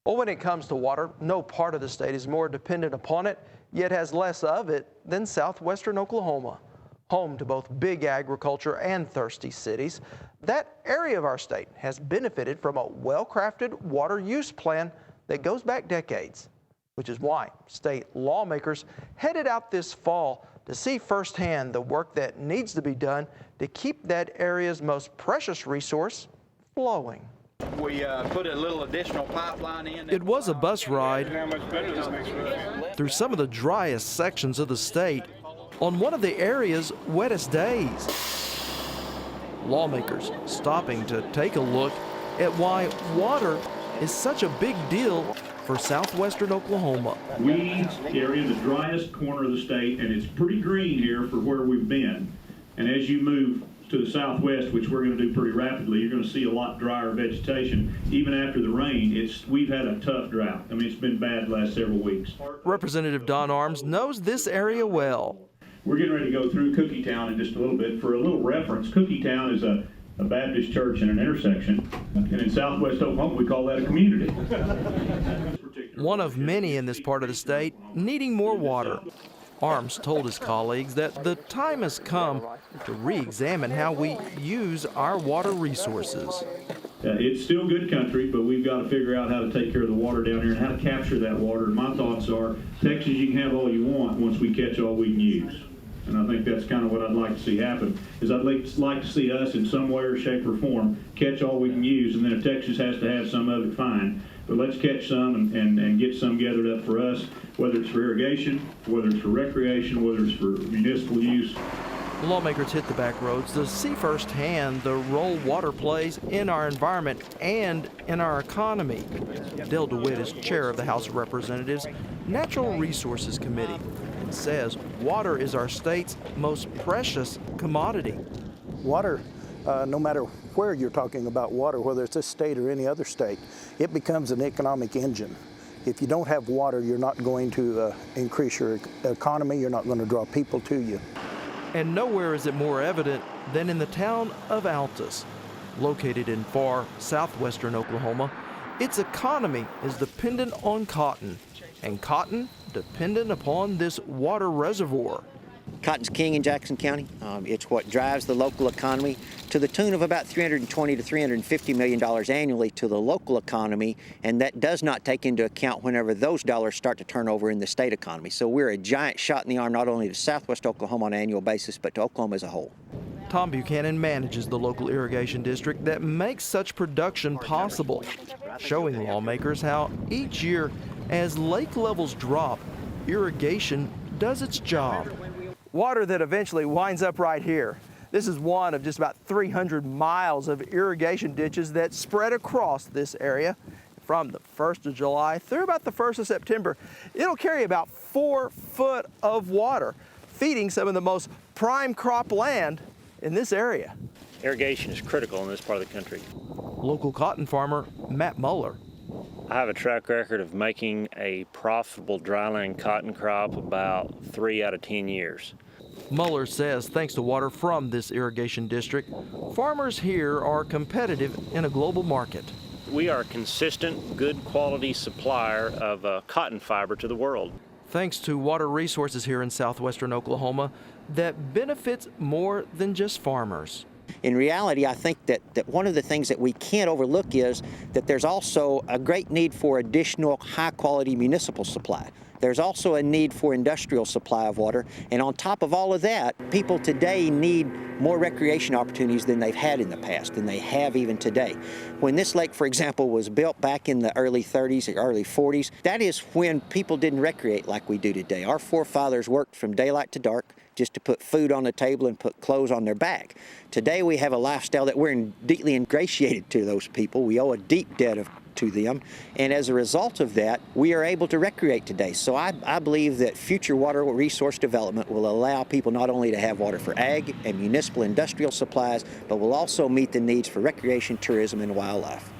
Well, when it comes to water, no part of the state is more dependent upon it, yet has less of it than southwestern Oklahoma. Home to both big agriculture and thirsty cities, that area of our state has benefited from a well-crafted water use plan that goes back decades, which is why state lawmakers headed out this fall to see firsthand the work that needs to be done to keep that area's most precious resource flowing. We put a little additional pipeline in. It was a bus ride through some of the driest sections of the state on one of the area's wettest days. Lawmakers stopping to take a look at why water is such a big deal for southwestern Oklahoma. We are in the driest corner of the state, and it's pretty green here for where we've been. And as you move to the southwest, which we're going to do pretty rapidly, you're going to see a lot drier vegetation. Even after the rain, we've had a tough drought. I mean, it's been bad the last several weeks. Representative Don Arms knows this area well. We're getting ready to go through Cookietown in just a little bit. For a little reference, Cookietown is a Baptist church in an intersection, and in southwest Oklahoma, we call that a community. One of many in this part of the state needing more water. Arms told his colleagues that the time has come to re-examine how we use our water resources. It's still good country, but we've got to figure out how to take care of the water down here and how to capture that water. And my thoughts are, Texas, you can have all you want once we catch all we can use. And I think that's kind of what I'd like to see happen, is I'd like to see us in some way or shape or form catch all we can use, and then if Texas has to have some of it, fine. But let's catch some and get some gathered up for us, whether it's for irrigation, whether it's for recreation, whether it's for municipal use. The lawmakers hit the back roads to see firsthand the role water plays in our environment and in our economy. Dewitt is chair of the House of Representatives Natural Resources Committee and says water is our state's most precious commodity. Water, no matter where you're talking about water, whether it's this state or any other state, it becomes an economic engine. If you don't have water, you're not going to increase your economy, you're not going to draw people to you. And nowhere is it more evident than in the town of Altus. Located in far southwestern Oklahoma, its economy is dependent on cotton, and cotton dependent upon this water reservoir. Cotton's king in Jackson County. It's what drives the local economy to the tune of about $320 to $350 million annually to the local economy, and that does not take into account whenever those dollars start to turn over in the state economy. So we're a giant shot in the arm not only to southwest Oklahoma on an annual basis, but to Oklahoma as a whole. Tom Buchanan manages the local irrigation district that makes such production possible, showing lawmakers how each year, as lake levels drop, irrigation does its job. Water that eventually winds up right here. This is one of just about 300 miles of irrigation ditches that spread across this area. From the 1st of July through about the 1st of September, it'll carry about 4 foot of water, feeding some of the most prime crop land in this area. Irrigation is critical in this part of the country. Local cotton farmer Matt Muller. I have a track record of making a profitable dryland cotton crop about 3 out of 10 years. Muller says thanks to water from this irrigation district, farmers here are competitive in a global market. We are a consistent, good quality supplier of cotton fiber to the world. Thanks to water resources here in southwestern Oklahoma that benefits more than just farmers. In reality, I think that one of the things that we can't overlook is that there's also a great need for additional high-quality municipal supply. There's also a need for industrial supply of water, and on top of all of that, people today need more recreation opportunities than they've had in the past, than they have even today. When this lake, for example, was built back in the early 30s or early 40s, that is when people didn't recreate like we do today. Our forefathers worked from daylight to dark just to put food on the table and put clothes on their back. Today we have a lifestyle that we're deeply ingratiated to those people. We owe a deep debt to them, and as a result of that, we are able to recreate today. So I believe that future water resource development will allow people not only to have water for ag and municipal industrial supplies, but will also meet the needs for recreation, tourism, and wildlife.